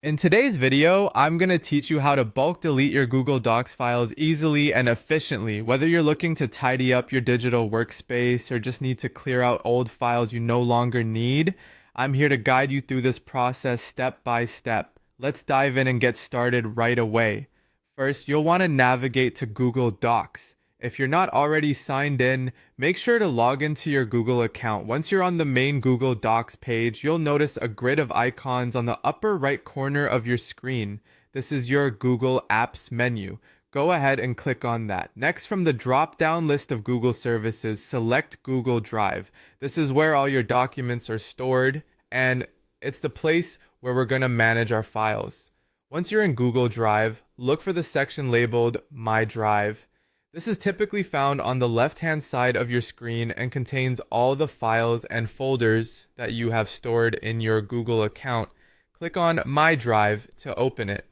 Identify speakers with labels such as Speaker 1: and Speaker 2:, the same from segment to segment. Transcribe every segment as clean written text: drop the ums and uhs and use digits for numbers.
Speaker 1: In today's video, I'm going to teach you how to bulk delete your Google Docs files easily and efficiently. Whether you're looking to tidy up your digital workspace or just need to clear out old files you no longer need, I'm here to guide you through this process step by step. Let's dive in and get started right away. First, you'll want to navigate to Google Docs. If you're not already signed in, make sure to log into your Google account. Once you're on the main Google Docs page, you'll notice a grid of icons on the upper right corner of your screen. This is your Google Apps menu. Go ahead and click on that. Next, from the drop-down list of Google services, select Google Drive. This is where all your documents are stored, and it's the place where we're going to manage our files. Once you're in Google Drive, look for the section labeled My Drive. This is typically found on the left-hand side of your screen and contains all the files and folders that you have stored in your Google account. Click on My Drive to open it.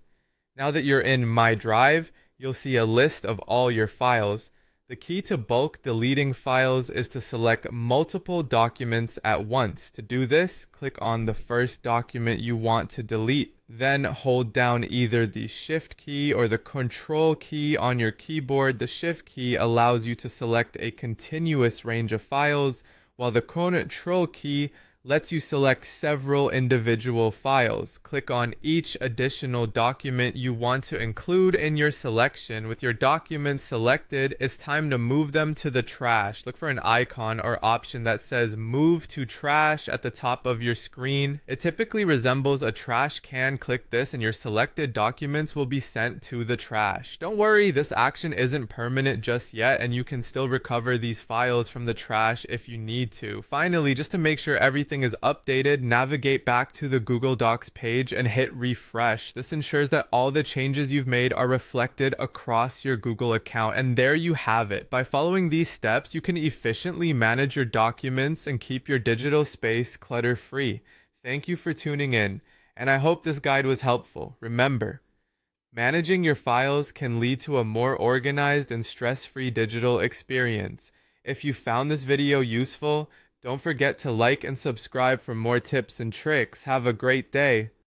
Speaker 1: Now that you're in My Drive, you'll see a list of all your files. The key to bulk deleting files is to select multiple documents at once. To do this, click on the first document you want to delete. Then hold down either the Shift key or the Control key on your keyboard. The Shift key allows you to select a continuous range of files, while the Control key lets you select several individual files. Click on each additional document you want to include in your selection. With your documents selected, it's time to move them to the trash. Look for an icon or option that says Move to Trash at the top of your screen. It typically resembles a trash can. Click this and your selected documents will be sent to the trash. Don't worry, this action isn't permanent just yet, and you can still recover these files from the trash if you need to. Finally, just to make sure everything is updated, navigate back to the Google Docs page and hit refresh. This ensures that all the changes you've made are reflected across your Google account. And there you have it. By following these steps, you can efficiently manage your documents and keep your digital space clutter-free. Thank you for tuning in, and I hope this guide was helpful. Remember, managing your files can lead to a more organized and stress-free digital experience. If you found this video useful, don't forget to like and subscribe for more tips and tricks. Have a great day.